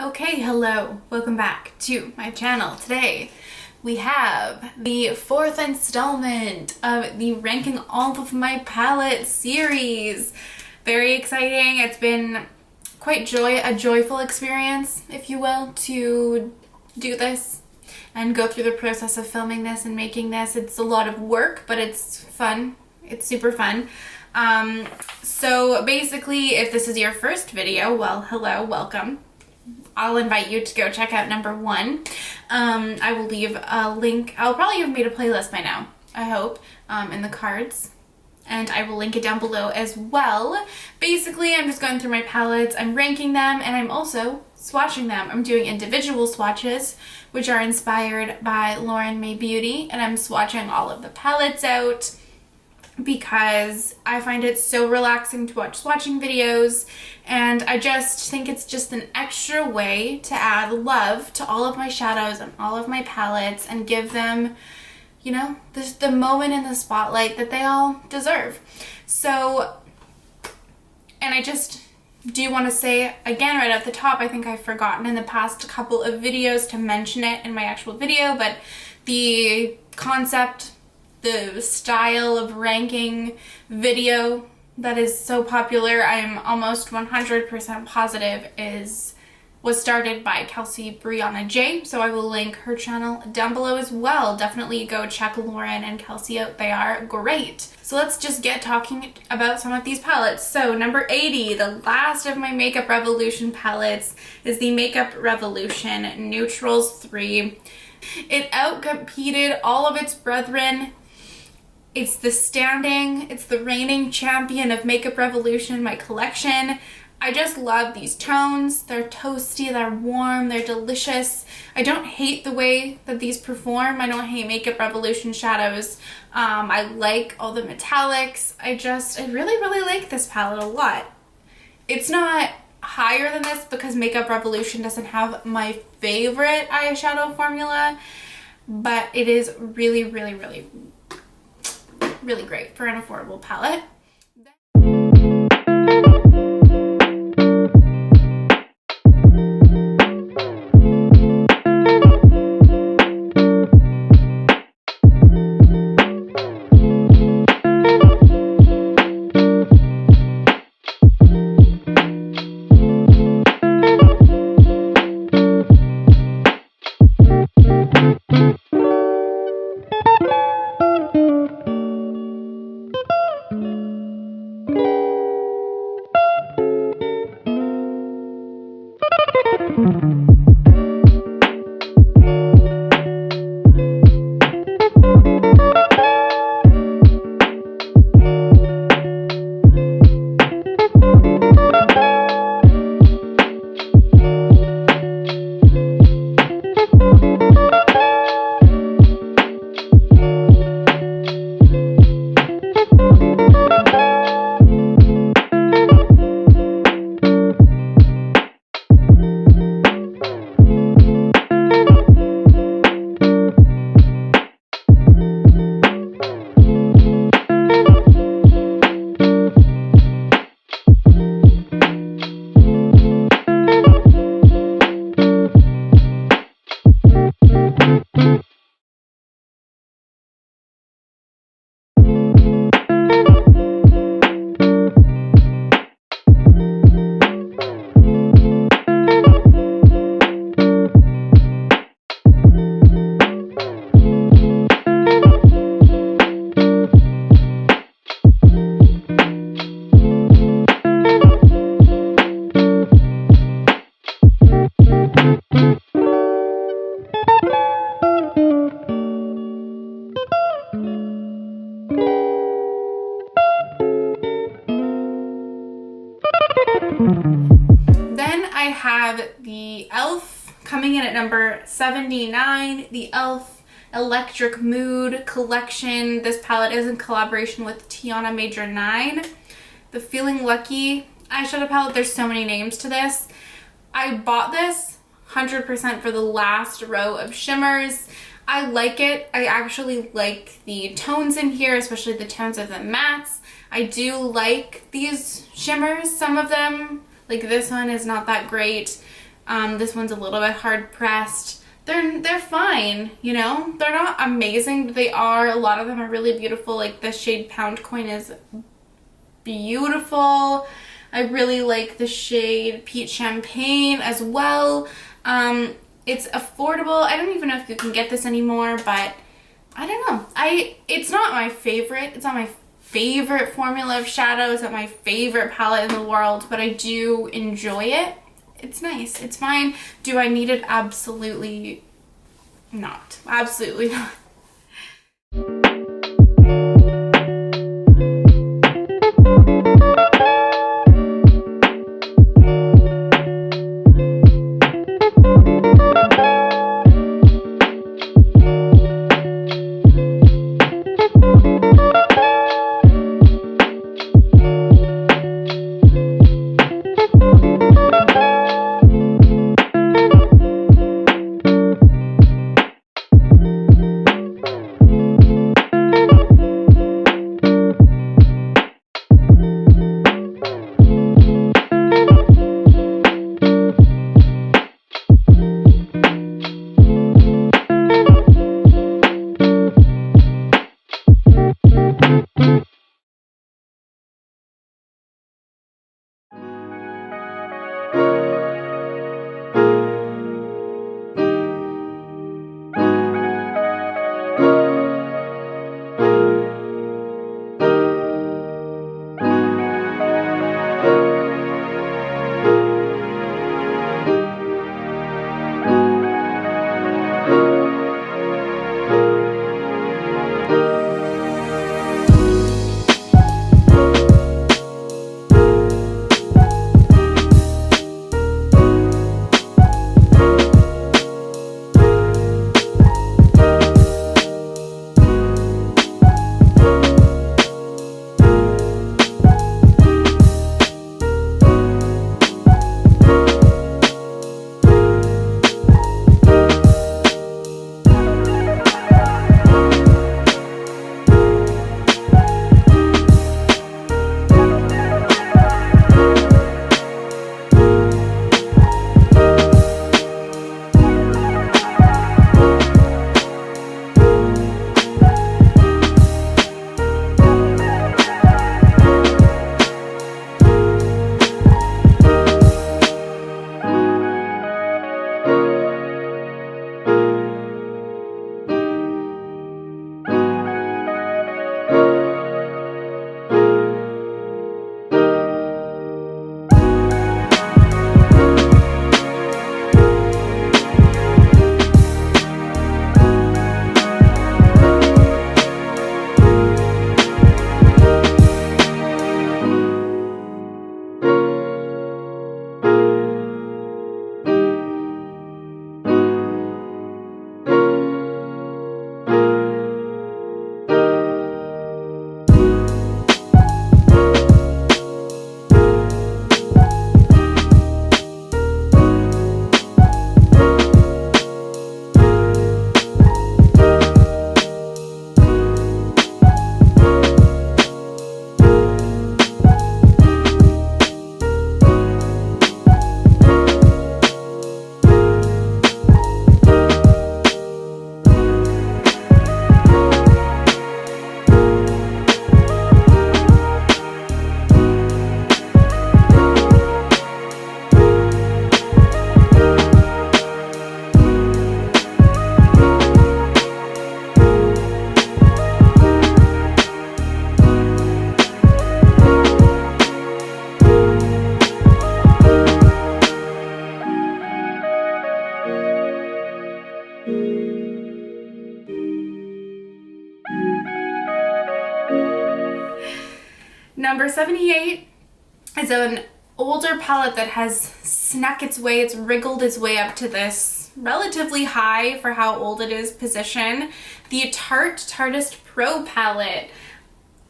Okay, hello, welcome back to my channel. Today we have the fourth installment of the Ranking All of My Palettes series. Very exciting. It's been quite a joyful experience, if you will, to do this and go through the process of filming this and making this. It's a lot of work, but it's fun. It's super fun. So basically, if this is your first video, well, hello, welcome. I'll invite you to go check out number 1. I will leave a link. I'll probably have made a playlist by now, I hope, in the cards. And I will link it down below as well. Basically, I'm just going through my palettes, I'm ranking them, and I'm also swatching them. I'm doing individual swatches, which are inspired by Lauren May Beauty, and I'm swatching all of the palettes out because I find it so relaxing to watch swatching videos, and I just think it's just an extra way to add love to all of my shadows and all of my palettes and give them, you know, the moment in the spotlight that they all deserve. So, and I just do want to say again right at the top, I think I've forgotten in the past couple of videos to mention it in my actual video, but the concept, the style of ranking video that is so popular, I'm almost 100% positive was started by Kelsee Brianna J. So I will link her channel down below as well. Definitely go check Lauren and Kelsee out. They are great. So let's just get talking about some of these palettes. So number 80, the last of my Makeup Revolution palettes, is the Makeup Revolution NEWTRALS 3. It outcompeted all of its brethren. It's the reigning champion of Makeup Revolution, my collection. I just love these tones. They're toasty, they're warm, they're delicious. I don't hate the way that these perform. I don't hate Makeup Revolution shadows. I like all the metallics. I really like this palette a lot. It's not higher than this because Makeup Revolution doesn't have my favorite eyeshadow formula, but it is really great for an affordable palette. Then I have the e.l.f. coming in at number 79, the e.l.f. Electric Mood Collection. This palette is in collaboration with TIANAMAJORS. The Feeling Lucky eyeshadow palette. There's so many names to this. I bought this 100% for the last row of shimmers. I like it. I actually like the tones in here, especially the tones of the mattes. I do like these shimmers. Some of them, like this one, is not that great. This one's a little bit hard pressed. They're fine, you know? They're not amazing, but they are. A lot of them are really beautiful. Like the shade Pound Coin is beautiful. I really like the shade Peach Champagne as well. It's affordable. I don't even know if you can get this anymore, but I don't know. It's not my favorite. It's not my favorite formula of shadow. It's not my favorite palette in the world, but I do enjoy it. It's nice. It's fine. Do I need it? Absolutely not. Absolutely not. Number 78 is an older palette that has snuck its way, it's wriggled its way up to this relatively high for how old it is position. The Tarte TARTEIST Pro palette.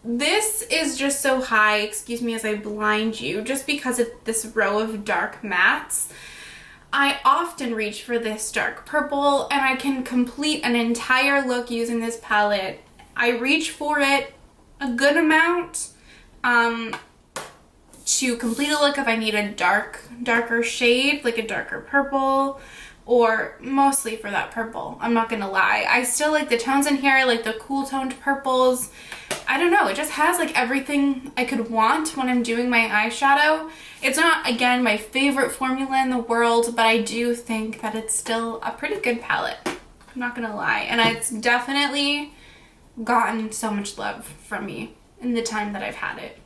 This is just so high, excuse me as I blind you, just because of this row of dark mattes. I often reach for this dark purple and I can complete an entire look using this palette. I reach for it a good amount. to complete a look if I need a darker shade, like a darker purple, or mostly for that purple. I'm not gonna lie. I still like the tones in here, like the cool toned purples. I don't know, it just has like everything I could want when I'm doing my eyeshadow. It's not, again, my favorite formula in the world, but I do think that it's still a pretty good palette. I'm not gonna lie. And it's definitely gotten so much love from me in the time that I've had it.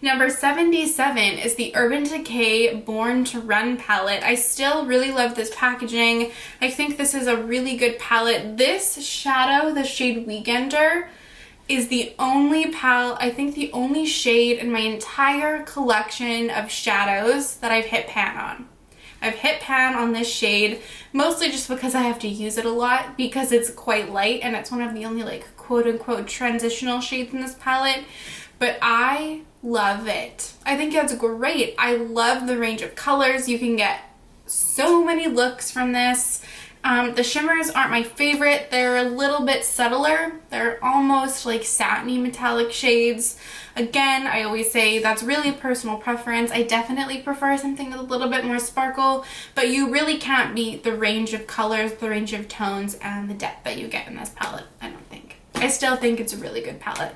Number 77 is the Urban Decay Born to Run palette. I still really love this packaging. I think this is a really good palette. This shadow, the shade Weekender, is the only palette, I think the only shade in my entire collection of shadows that I've hit pan on. I've hit pan on this shade mostly just because I have to use it a lot because it's quite light and it's one of the only like quote-unquote transitional shades in this palette, but I love it. I think it's great. I love the range of colors. You can get so many looks from this. The shimmers aren't my favorite. They're a little bit subtler. They're almost like satiny metallic shades. Again, I always say that's really personal preference. I definitely prefer something with a little bit more sparkle, but you really can't beat the range of colors, the range of tones, and the depth that you get in this palette, I don't think. I still think it's a really good palette.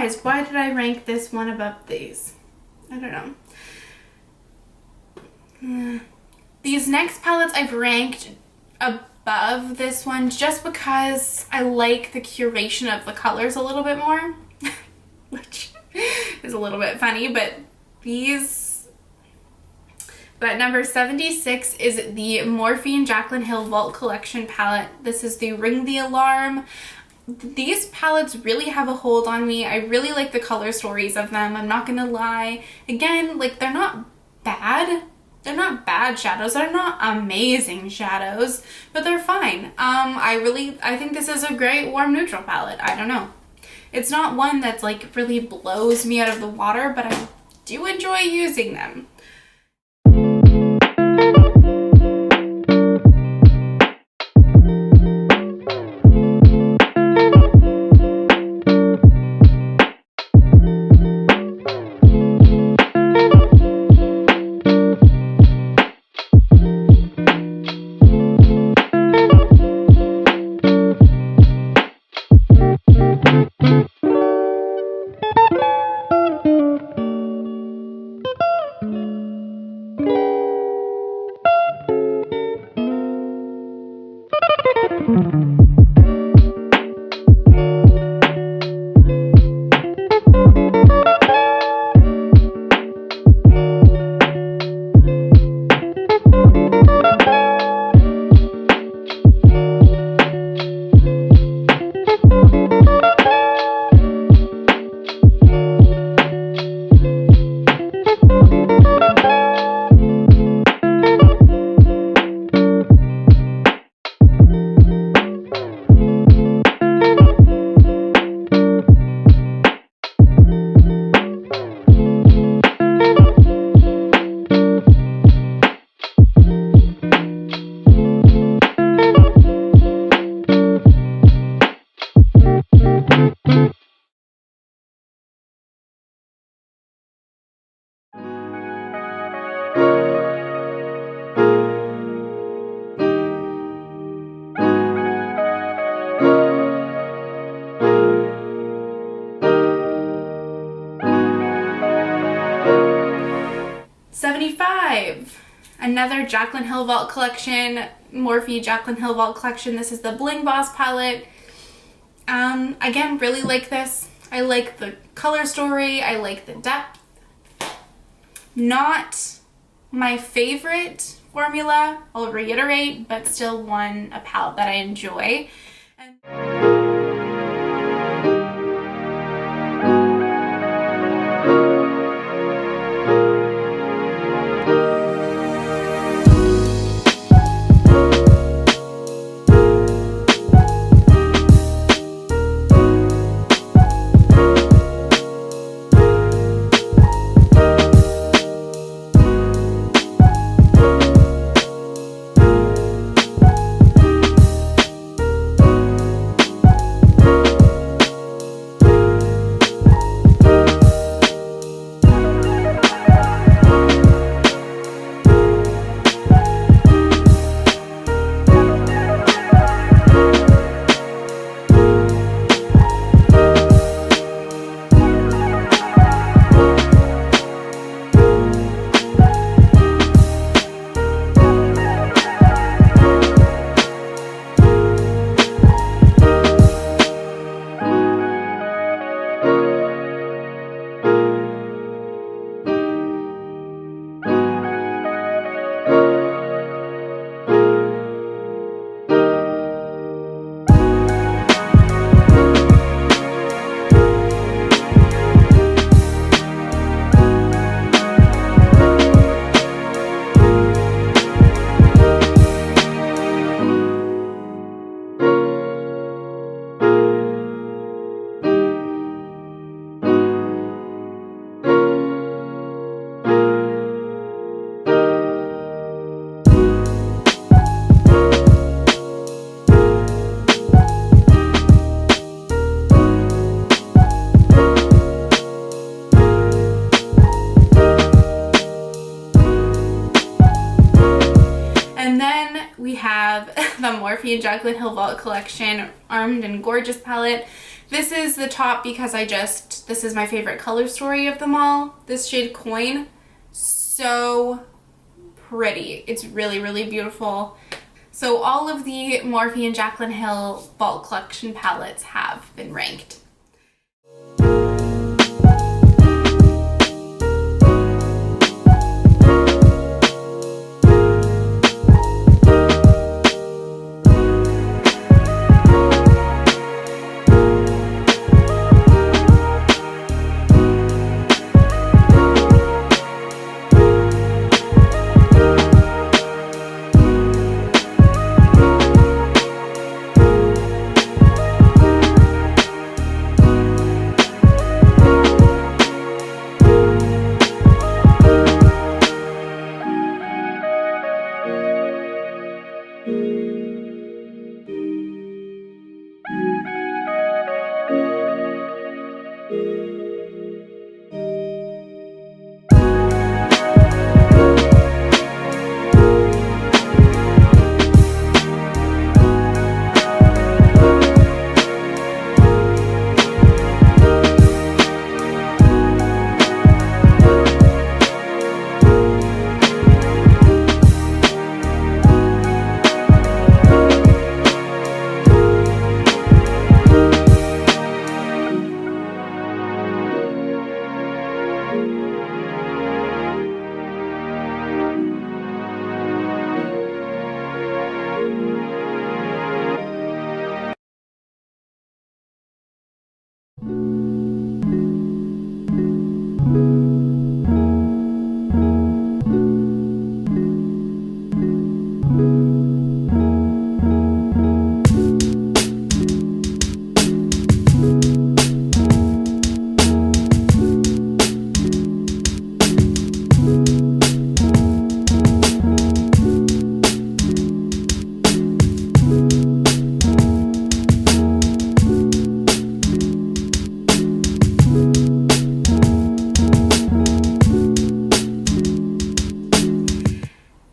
surprised. Why did I rank this one above these? I don't know. These next palettes I've ranked above this one just because I like the curation of the colors a little bit more, which is a little bit funny, but these... But number 76 is the Morphe & Jaclyn Hill Vault Collection palette. This is the Ring the Alarm. These palettes really have a hold on me. I really like the color stories of them, I'm not gonna lie. Again, like, they're not bad. They're not bad shadows. They're not amazing shadows, but they're fine. I think this is a great warm neutral palette. I don't know. It's not one that's like really blows me out of the water, but I do enjoy using them. Another Jaclyn Hill Vault Collection, Morphe Jaclyn Hill Vault Collection. This is the Bling Boss palette. Again, really like this. I like the color story. I like the depth. Not my favorite formula, I'll reiterate, but still a palette that I enjoy. Morphe and Jaclyn Hill Vault Collection Armed and Gorgeous palette. This is the top because this is my favorite color story of them all. This shade Coin, so pretty. It's really, really beautiful. So all of the Morphe and Jaclyn Hill Vault Collection palettes have been ranked.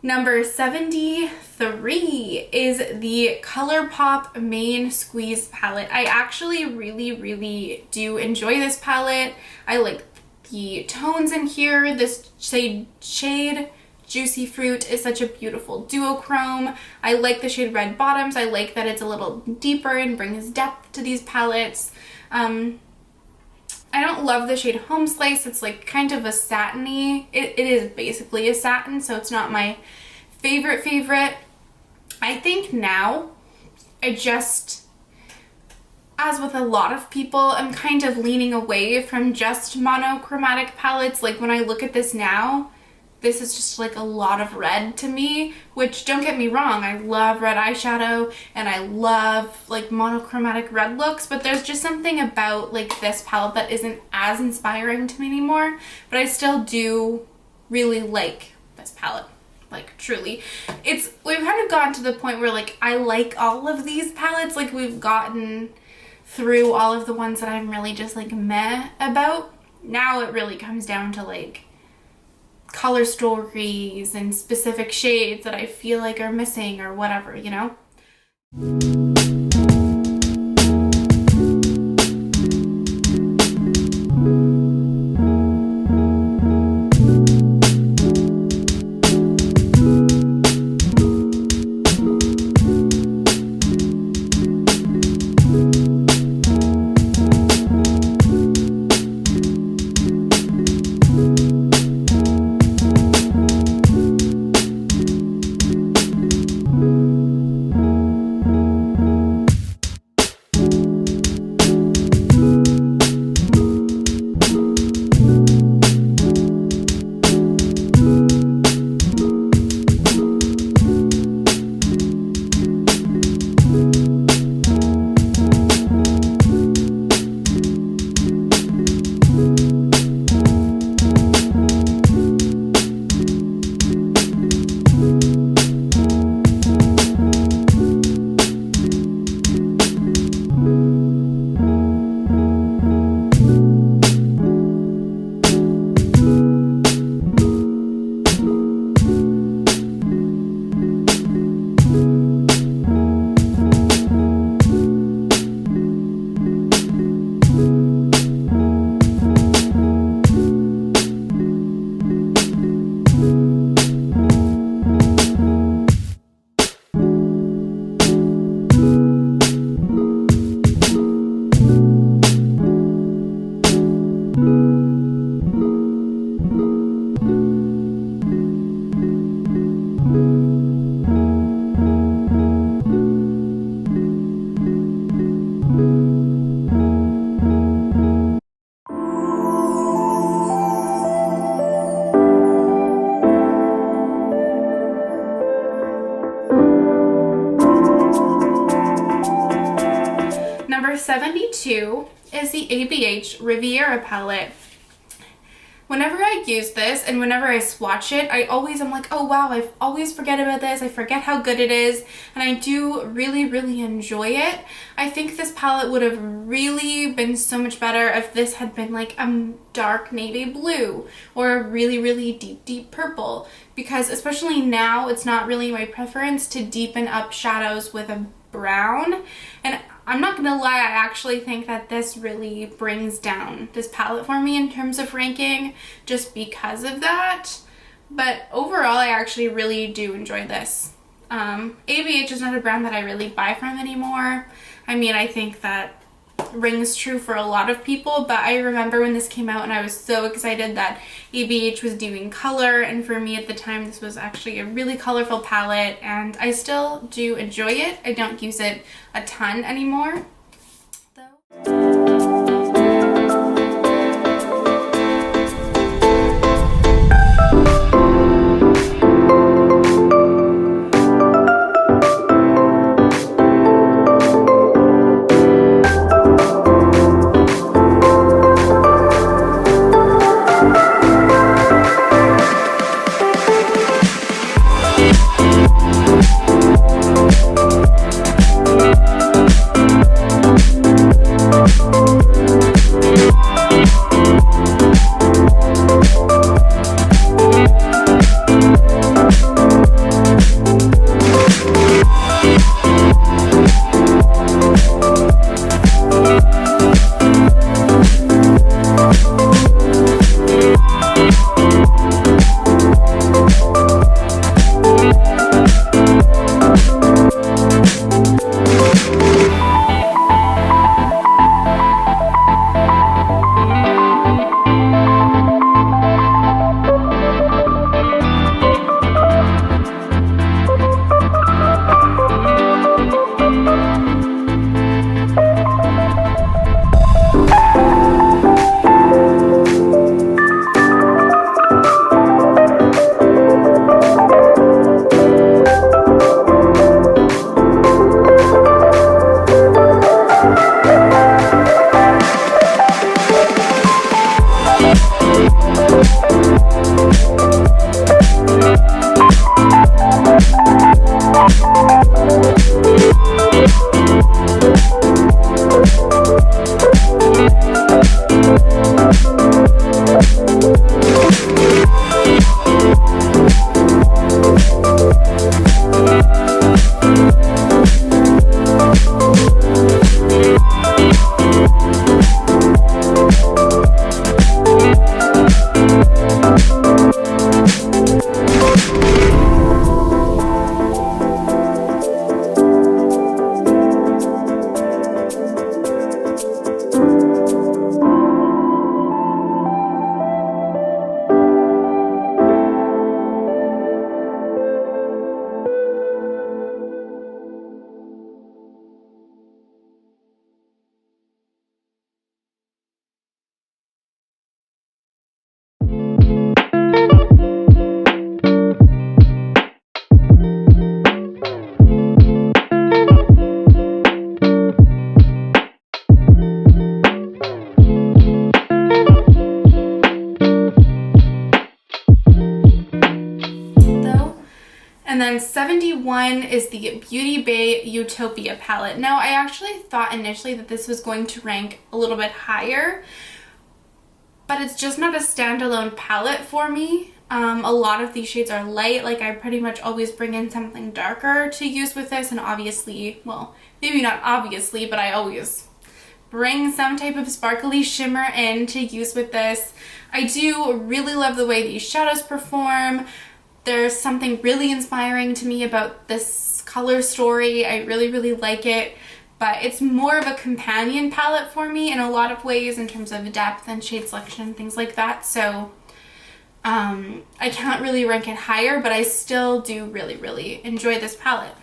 Number 73 is the ColourPop Main Squeeze palette. I actually really do enjoy this palette. I like the tones in here. This shade Juicy Fruit is such a beautiful duochrome. I like the shade Red Bottoms. I like that it's a little deeper and brings depth to these palettes. I don't love the shade Home Slice. It's like kind of a satiny. It is basically a satin, so it's not my favorite. I think now as with a lot of people, I'm kind of leaning away from just monochromatic palettes. Like when I look at this now, this is just like a lot of red to me, which don't get me wrong, I love red eyeshadow and I love like monochromatic red looks, but there's just something about like this palette that isn't as inspiring to me anymore, but I still do really like this palette. Like truly, we've kind of gotten to the point where like I like all of these palettes. Like we've gotten through all of the ones that I'm really just like meh about. Now it really comes down to like color stories and specific shades that I feel like are missing or whatever, you know? Number 72 is the ABH Riviera palette. Whenever I use this and whenever I swatch it, I'm like, oh wow, I always forget about this. I forget how good it is, and I do really, really enjoy it. I think this palette would have really been so much better if this had been like a dark navy blue or a really, really deep, deep purple, because especially now, it's not really my preference to deepen up shadows with a brown. And I'm not gonna lie, I actually think that this really brings down this palette for me in terms of ranking just because of that. But overall, I actually really do enjoy this. ABH is not a brand that I really buy from anymore. I mean, I think that rings true for a lot of people, but I remember when this came out and I was so excited that ABH was doing color, and for me at the time this was actually a really colorful palette, and I still do enjoy it. I don't use it a ton anymore though. And then 71 is the Beauty Bay Utopia palette. Now, I actually thought initially that this was going to rank a little bit higher, but it's just not a standalone palette for me. A lot of these shades are light. Like, I pretty much always bring in something darker to use with this, and obviously, well, maybe not obviously, but I always bring some type of sparkly shimmer in to use with this. I do really love the way these shadows perform. There's something really inspiring to me about this color story. I really, really like it, but it's more of a companion palette for me in a lot of ways in terms of depth and shade selection and things like that. So I can't really rank it higher, but I still do really, really enjoy this palette.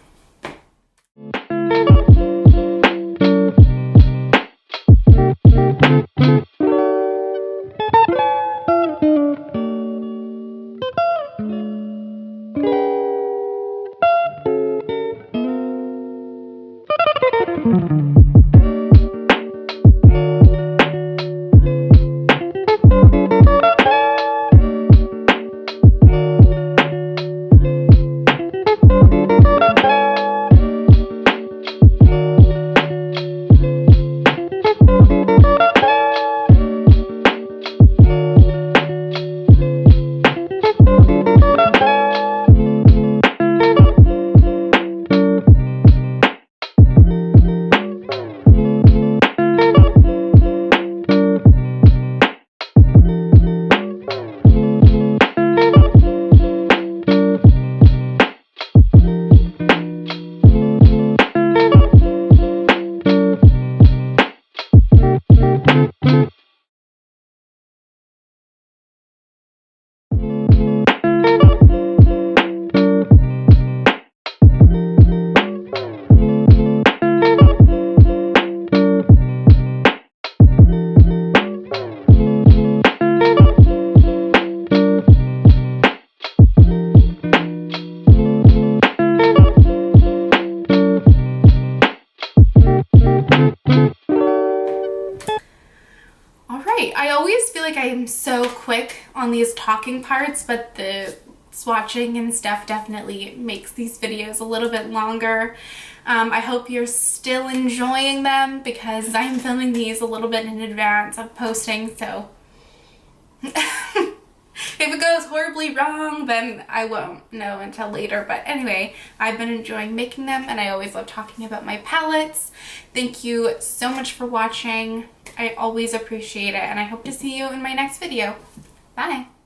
Alright, I always feel like I am so quick on these talking parts, but the swatching and stuff definitely makes these videos a little bit longer. I hope you're still enjoying them because I'm filming these a little bit in advance of posting, so if it goes horribly wrong, then I won't know until later. But anyway, I've been enjoying making them, and I always love talking about my palettes. Thank you so much for watching. I always appreciate it, and I hope to see you in my next video. Bye!